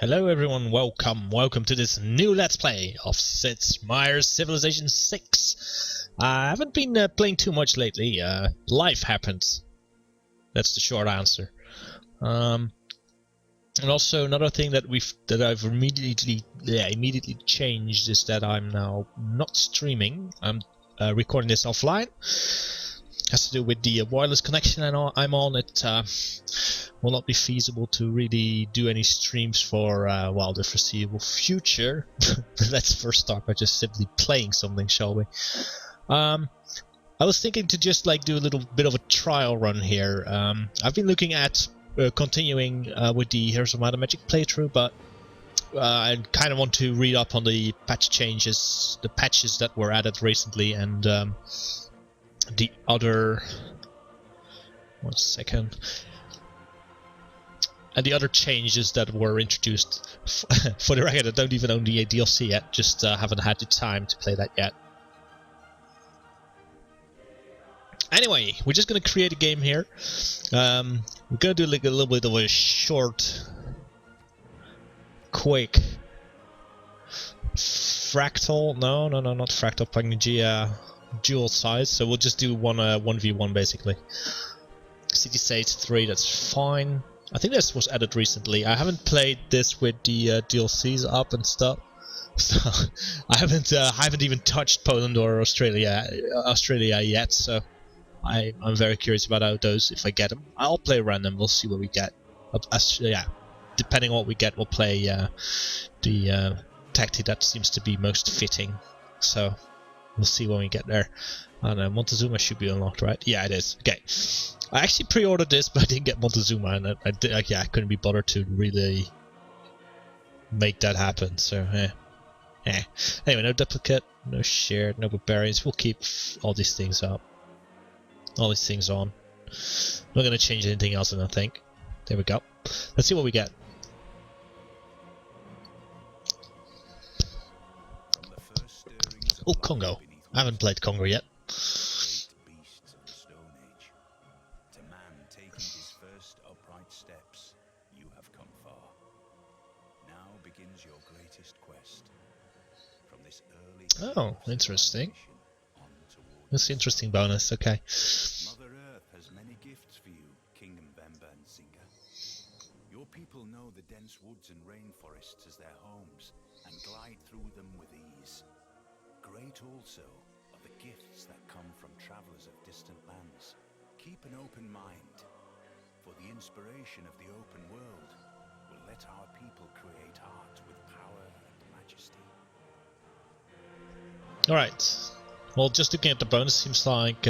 Hello everyone, welcome to this new Let's Play of Sid Meier's Civilization 6. I haven't been playing too much lately, life happens. That's the short answer. And also another thing that I've immediately changed is that I'm now not streaming. I'm recording this offline. Has to do with the wireless connection I'm on. It will not be feasible to really do any streams for well, the foreseeable future. Let's first start by just simply playing something, shall we? I was thinking to just like do a little bit of a trial run here. I've been looking at continuing with the Heroes of Might and Magic playthrough, but I kind of want to read up on the patches that were added recently, and the other... one second. And the other changes that were introduced. For the record, I don't even own the DLC yet, just haven't had the time to play that yet. Anyway, we're just gonna create a game here. We're gonna do like a little bit of a short, quick fractal. No, not fractal Pangea dual size. So we'll just do 1v1 basically. City States 3, that's fine. I think this was added recently. I haven't played this with the DLCs up and stuff, so I haven't even touched Poland or Australia yet. So I'm very curious about how those, if I get them. I'll play random. We'll see what we get. Yeah, depending on what we get, we'll play the tactic that seems to be most fitting. So we'll see when we get there. And Montezuma should be unlocked, right? Yeah, it is. Okay. I actually pre-ordered this, but I didn't get Montezuma, and I couldn't be bothered to really make that happen. So, Anyway, no duplicate, no shared, no barbarians. We'll keep all these things up, all these things on. Not gonna change anything else, I don't think. There we go. Let's see what we get. Oh, Kongo. I haven't played Kongo yet. Oh, interesting. That's an interesting bonus, okay. Mother Earth has many gifts for you, King Mbemba and Singa. Your people know the dense woods and rainforests as their homes and glide through them with ease. Great also are the gifts that come from travelers of distant lands. Keep an open mind, for the inspiration of the open world will let our people create art with power and majesty. Alright, well, just looking at the bonus, seems like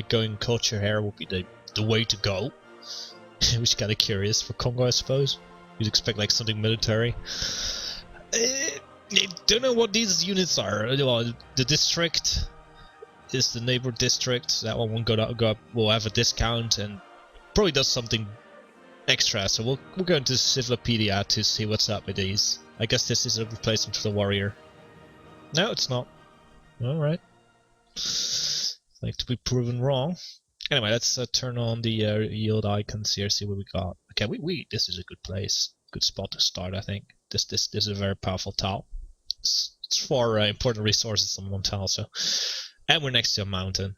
going culture here will be the way to go. Which is kind of curious for Kongo, I suppose. You'd expect like something military. I don't know what these units are. Well, the district is the neighbor district. That one won't go up. Will have a discount and probably does something extra. So we'll go into Civilopedia to see what's up with these. I guess this is a replacement for the warrior. No, it's not. Alright. Like to be proven wrong. Anyway, let's turn on the yield icons here, see what we got. Okay, this is a good place. Good spot to start, I think. This is a very powerful tile. It's for important resources on one tile, so. And we're next to a mountain.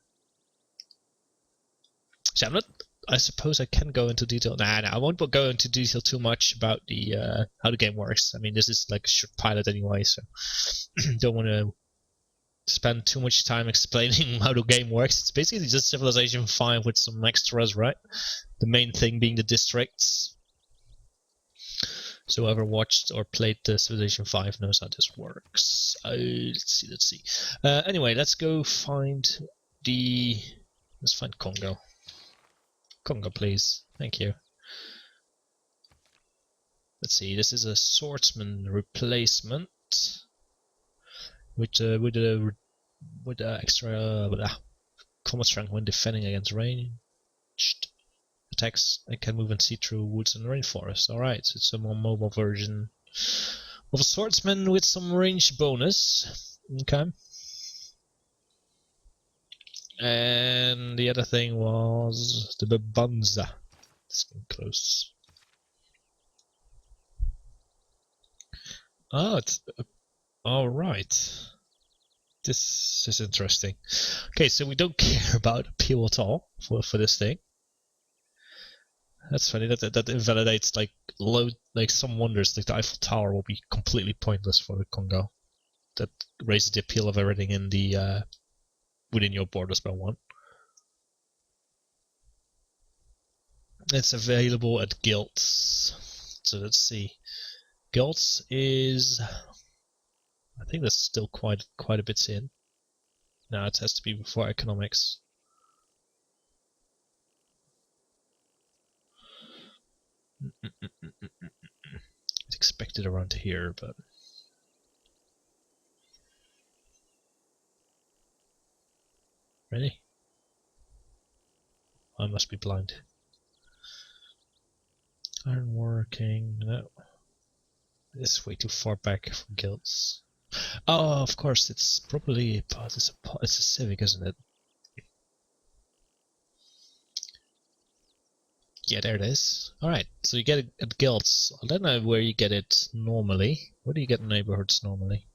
So I suppose I can go into detail. Nah, I won't go into detail too much about the how the game works. I mean, this is like a short pilot anyway, so don't want to spend too much time explaining how the game works. It's basically just Civilization 5 with some extras, right? The main thing being the districts. So whoever watched or played the Civilization 5 knows how this works. Let's see. Anyway, let's go find let's find Kongo. Kongo, please. Thank you. Let's see, this is a swordsman replacement. With extra combat strength when defending against ranged attacks, I can move and see through woods and rainforest. Alright, so it's a more mobile version of a swordsman with some range bonus. Okay. And the other thing was the Babanza. Let's get close. Oh, it's all right. This is interesting. Okay, so we don't care about appeal at all for this thing. That's funny. That invalidates like some wonders. Like the Eiffel Tower will be completely pointless for the Congo. That raises the appeal of everything in the within your borders by one. It's available at guilds. So let's see. Guilds is, I think that's still quite a bit in. No, it has to be before economics. It's expected around here, but really, I must be blind. Ironworking, no. This is way too far back from guilds. Oh, of course, it's probably it's a civic, isn't it? Yeah, there it is. Alright, so you get it at guilds. I don't know where you get it normally. Where do you get neighborhoods normally?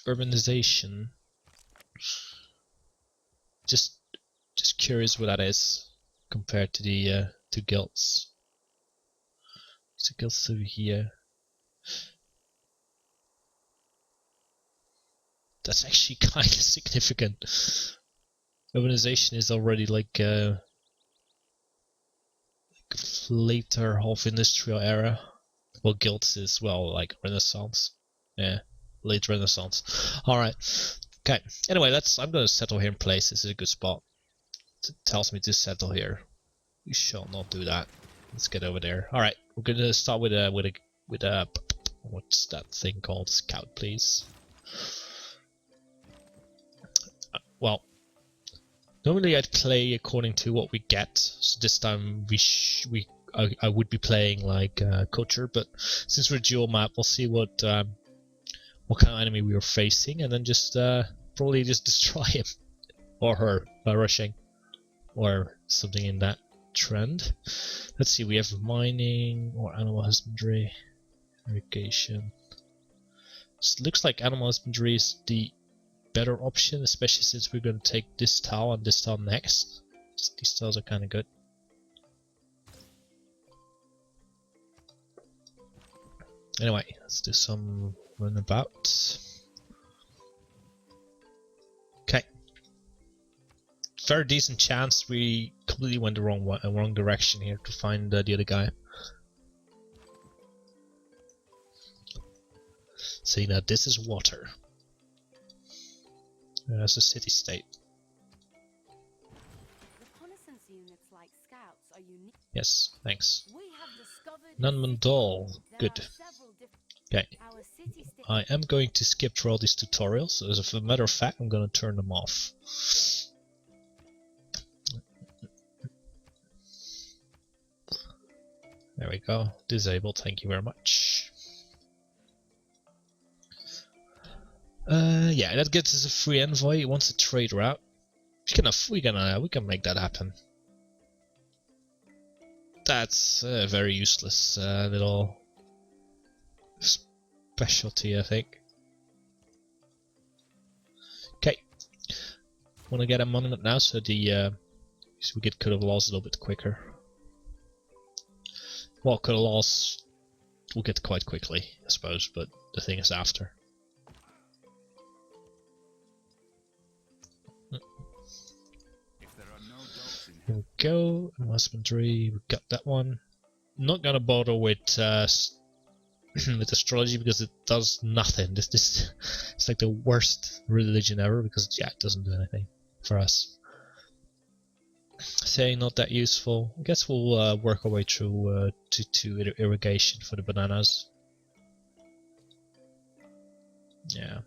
Urbanization. Just curious what that is compared to the to guilds. So guilds over here. That's actually kind of significant. Urbanization is already like later half industrial era. Well, guilds is like Renaissance. Yeah, late Renaissance. All right. Okay. Anyway, I'm gonna settle here in place. This is a good spot. It tells me to settle here. We shall not do that. Let's get over there. All right. We're gonna start with a what's that thing called? Scout, please. Well, normally I'd play according to what we get. So this time I would be playing like culture, but since we're dual map, we'll see what kind of enemy we were facing, and then just probably just destroy him or her by rushing or something in that trend. Let's see, we have mining or animal husbandry, irrigation. So it looks like animal husbandry is the better option, especially since we're going to take this tile and this tile next. These tiles are kind of good. Anyway, let's do some runabout. Okay. Very decent chance we completely went the wrong direction here to find the other guy. See, now this is water. That's a city-state. Reconnaissance units like scouts are unique. Yes, thanks. We have discovered Nunmandal. Good. Okay. I am going to skip through all these tutorials, so as a matter of fact, I'm going to turn them off. There we go. Disabled, thank you very much. Yeah, that gets us a free envoy. He wants a trade route. We can make that happen. That's a very useless little specialty, I think. Okay, want to get a monument now, so so we get Code of Laws a little bit quicker. Well, Code of Laws we'll get quite quickly, I suppose, but the thing is after. Here we go, husbandry, we got that one. I'm not gonna bother with with astrology because it does nothing. This it's like the worst religion ever because yeah, it doesn't do anything for us. Saying not that useful. I guess we'll work our way through to irrigation for the bananas. Yeah.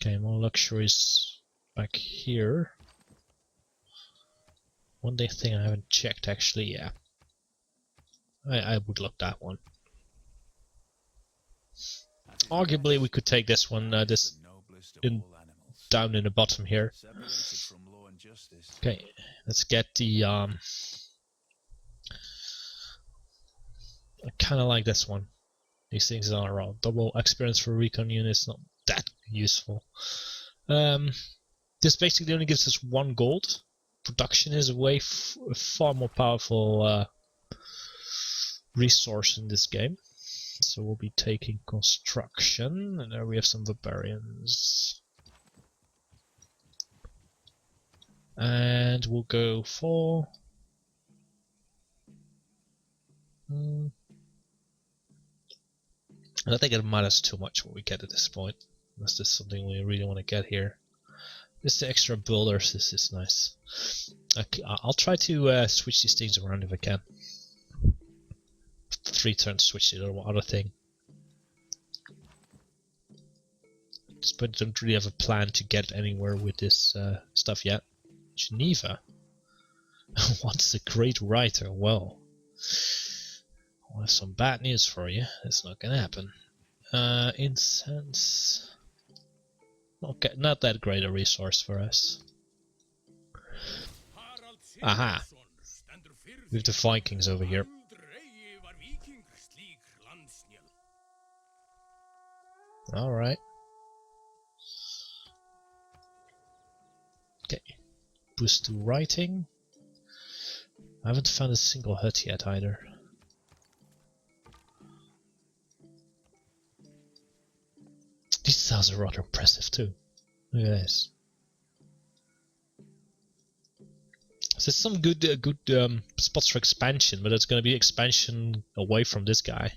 Okay, more luxuries back here. One thing I haven't checked actually, yeah. I would look that one. Arguably we could take this one, this in down in the bottom here. separated from law and justice. Okay, let's get the I kind of like this one. These things are around. Double experience for recon units, not that useful. This basically only gives us 1 gold. Production is a far more powerful resource in this game. So we'll be taking construction, and there we have some barbarians. And we'll go for... I don't think it matters too much what we get at this point, unless there's something we really want to get here. Just the extra builders, this is nice. Okay, I'll try to switch these things around if I can. 3 turns switch to the other thing. But I don't really have a plan to get anywhere with this stuff yet. Geneva. What's a great writer? Well, I have some bad news for you. It's not gonna happen. Incense. Okay, not that great a resource for us. Aha! We have the Vikings over here. Alright. Okay. Boost to writing. I haven't found a single hut yet either. These tiles are rather impressive too. Look at this. So there's some good spots for expansion, but it's going to be expansion away from this guy.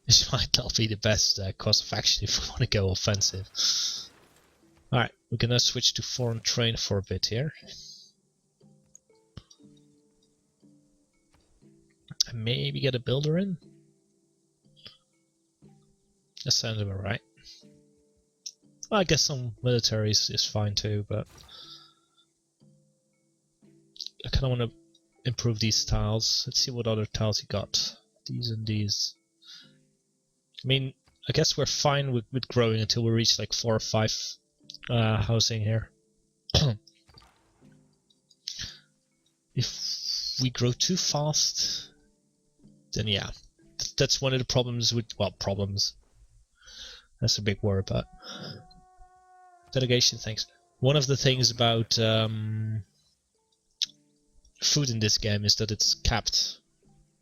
This might not be the best course of action if we want to go offensive. Alright, we're going to switch to foreign trade for a bit here. And maybe get a builder in. That sounds about right. Well, I guess some military is fine too, but I kind of want to improve these tiles. Let's see what other tiles he got. These and these. I mean, I guess we're fine with growing until we reach like 4 or 5 housing here. If we grow too fast, then yeah, that's one of the problems with, well, problems. That's a big word, but delegation, thanks. One of the things about food in this game is that it's capped.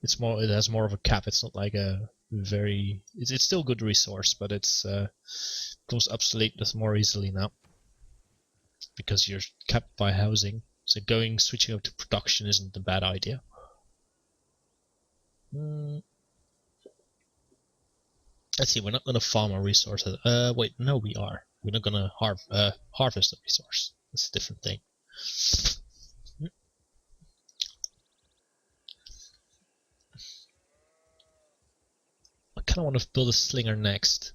It has more of a cap. It's not like a very. It's still a good resource, but it's becomes obsolete more easily now because you're capped by housing. So switching up to production isn't a bad idea. Let's see, we're not going to farm our resources. Wait, no, we are. We're not going to harvest the resource. That's a different thing. I kind of want to build a slinger next.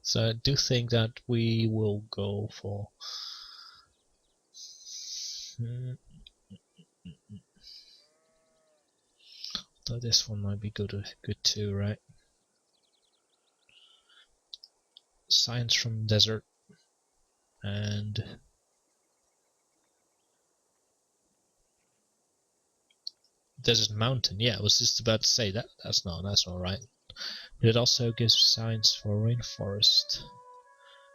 So I do think that we will go for... Though this one might be good too, right? Science from desert and desert mountain. Yeah, I was just about to say that. That's not right. But it also gives science for rainforest.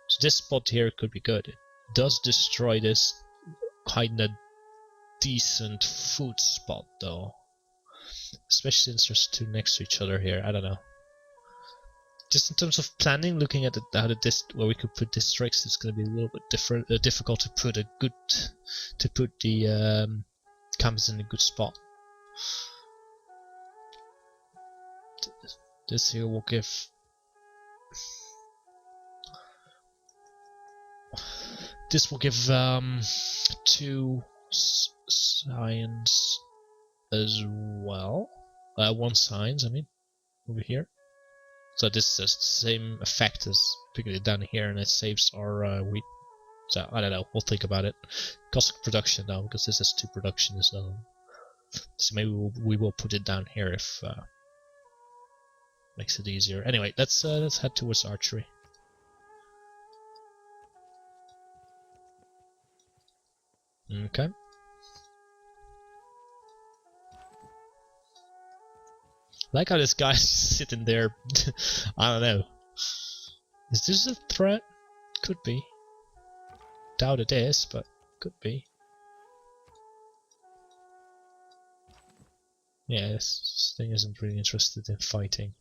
So this spot here could be good. It does destroy this kinda decent food spot though, especially since there's 2 next to each other here. I don't know. Just in terms of planning, looking at where we could put districts, it's going to be a little bit difficult to put the campus in a good spot. This here will give this will give 2 science as well. 1 science, I mean, over here. So this has the same effect as picking it down here, and it saves our wheat. So I don't know. We'll think about it. Cost of production now, because this has 2 productions. So maybe we will put it down here if makes it easier. Anyway, let's head towards archery. Okay. Like how this guy's sitting there. I don't know. Is this a threat? Could be. Doubt it is, but could be. Yeah, this thing isn't really interested in fighting,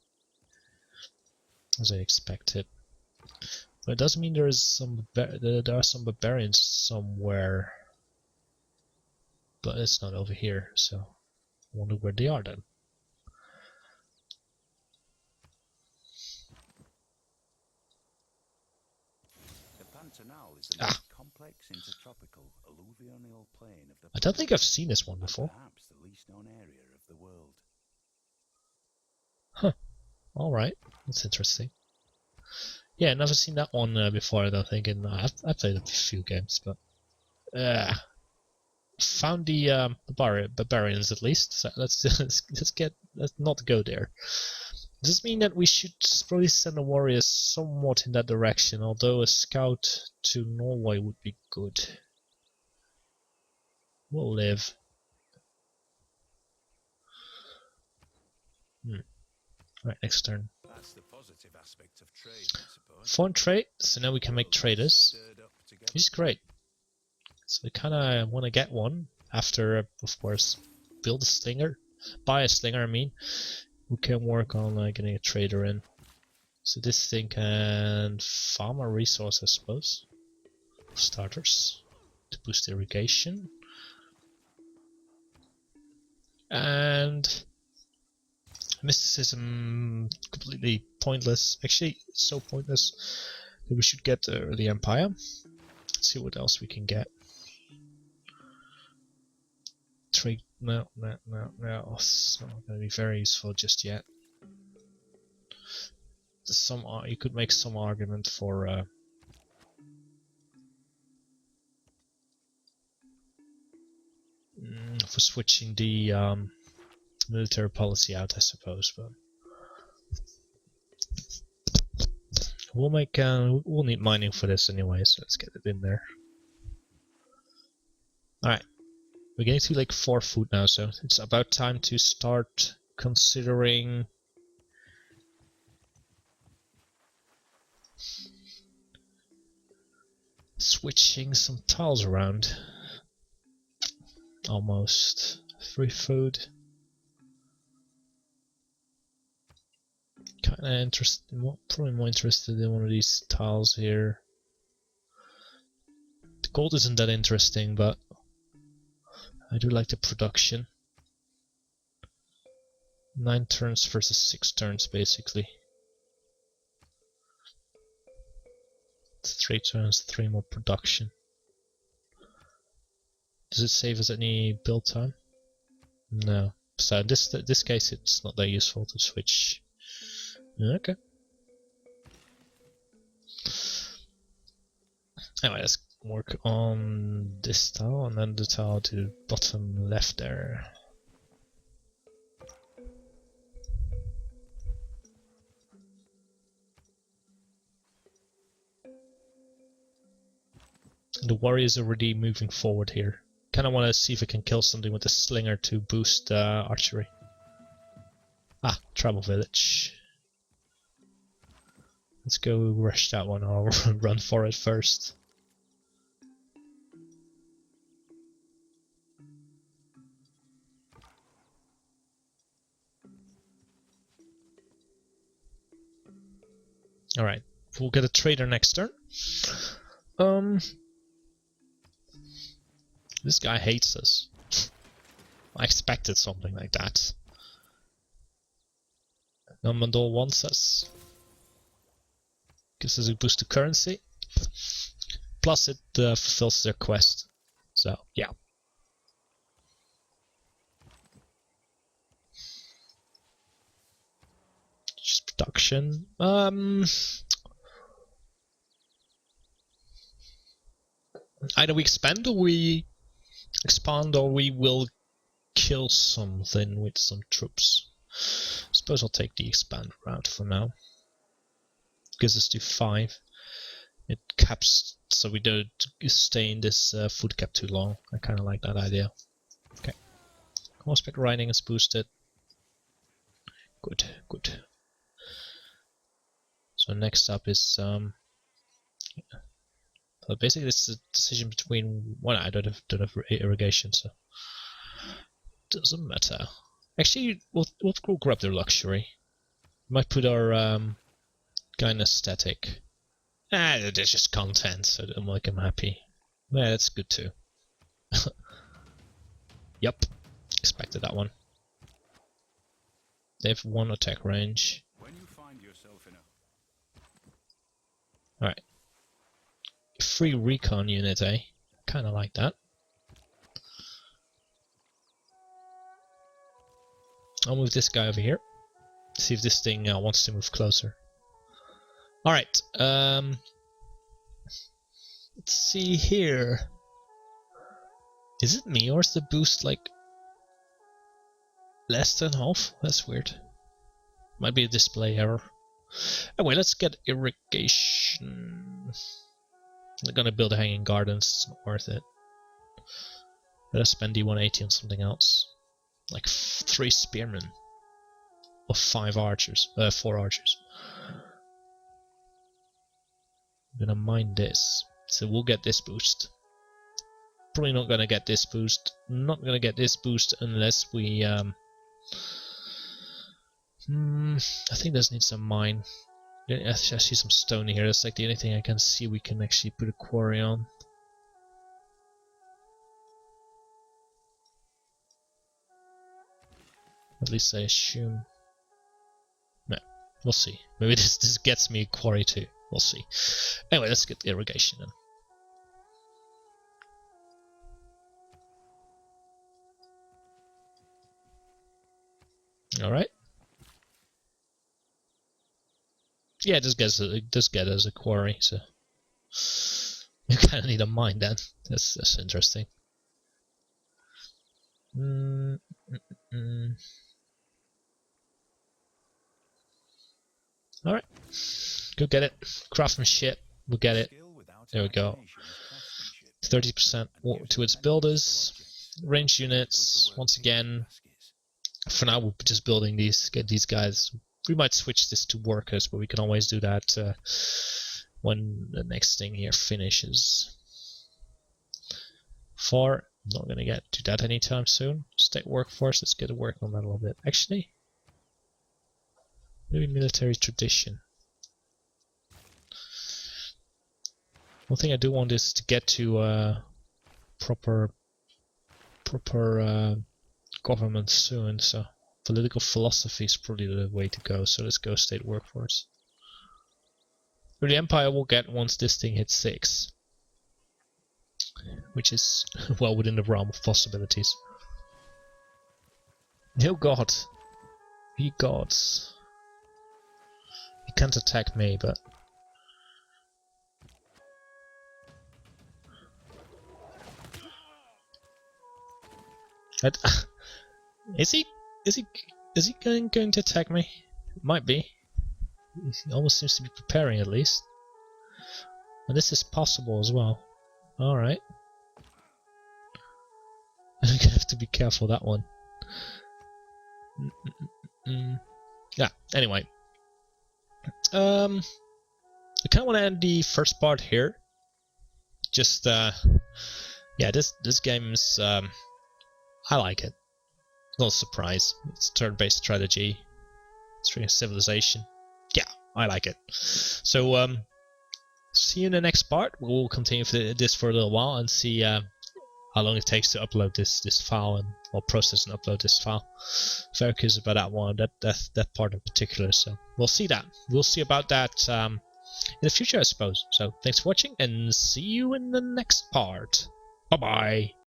as I expected. But it does mean there is there are some barbarians somewhere, but it's not over here. So I wonder where they are then. The Pantanal is the most complex intertropical alluvial plain of the I don't think I've seen this one before. perhaps the least known area of the world. Huh. Alright, that's interesting. Yeah, never seen that one before, I don't think, and I've played a few games, but... found the barbarians at least, so let's not go there. Does this mean that we should probably send a warrior somewhat in that direction, although a scout to Norway would be good. We'll live. Right, next turn. That's the positive aspect of trade, I suppose. Foreign trade, so now we can make traders, which is great. So we kinda wanna get one after, of course, build a slinger. Buy a slinger, I mean. We can work on getting a trader in. So this thing can farm a resource, I suppose. Starters. To boost irrigation. And mysticism, completely pointless. Actually, it's so pointless that we should get the Empire. Let's see what else we can get. Trade, no, it's not going to be very useful just yet. Some you could make some argument for switching the military policy out, I suppose, but we'll make we'll need mining for this anyway, so let's get it in there. All right, we're getting to like 4 food now, so it's about time to start considering switching some tiles around. Almost 3 food. Kinda interested, probably more interested in one of these tiles here. The gold isn't that interesting, but I do like the production. 9 turns versus 6 turns, basically. 3 turns, 3 more production. Does it save us any build time? No. So in this case, it's not that useful to switch. Okay. Anyway, let's work on this tile and then the tile to the bottom left there. The warrior is already moving forward here. Kinda wanna see if I can kill something with the slinger to boost archery. Ah, tribal village. Let's go rush that one, or run for it first. Alright, we'll get a trader next turn. This guy hates us. I expected something like that. Numandol wants us. Gives us a boost to currency. Plus it fulfills their quest. So, yeah. Just production. Either we expand or we expand, or we will kill something with some troops. Suppose I'll take the expand route for now. Gives us to 5. It caps so we don't stay in this food cap too long. I kind of like that idea. Okay. Horseback riding is boosted. Good, good. So next up is so basically it's a decision between I don't have irrigation, so doesn't matter. Actually, we'll grab the luxury. Might put our guy in aesthetic. They're just content, so I'm happy. Yeah, that's good too. Yep, expected that one. They have 1 attack range. When you find yourself in a Alright. Free recon unit, eh? Kinda like that. I'll move this guy over here. See if this thing wants to move closer. Alright, let's see here. Is it me or is the boost like less than half? That's weird. Might be a display error. Anyway, let's get irrigation. I'm gonna build a hanging gardens, it's not worth it. Better spend D180 on something else. Like 3 spearmen. Or 5 archers. 4 archers. I'm gonna mine this. So we'll get this boost. Probably not gonna get this boost. Not gonna get this boost unless we I think this needs some mine. I see some stone here. That's like the only thing I can see we can actually put a quarry on. At least I assume. No, we'll see. Maybe this gets me a quarry too. We'll see. Anyway, let's get the irrigation in. Alright. Yeah, it does get us a quarry, so you kinda need a mine then. That's interesting. Alright. Go get it. Craftsmanship, we'll get it. There we go. 30% to its builders. Ranged units, once again. For now, we're just building these, get these guys. We might switch this to workers, but we can always do that when the next thing here finishes. 4, not gonna get to that anytime soon. State workforce, let's get to work on that a little bit. Actually, maybe military tradition. One thing I do want is to get to proper government soon, so political philosophy is probably the way to go, so let's go state workforce. The empire will get once this thing hits 6, which is well within the realm of possibilities. Oh god, ye gods. He can't attack me, but is he going to attack me? Might be. He almost seems to be preparing at least. And this is possible as well. Alright. I'm gonna have to be careful that one. Yeah, anyway. I kinda wanna end the first part here. Just yeah, this game's I like it. Not a surprise. It's turn-based strategy. It's really a civilization. Yeah, I like it. So, see you in the next part. We'll continue this for a little while and see how long it takes to upload this file or process and upload this file. Very curious about that one, that part in particular. So we'll see that. We'll see about that in the future, I suppose. So thanks for watching and see you in the next part. Bye bye.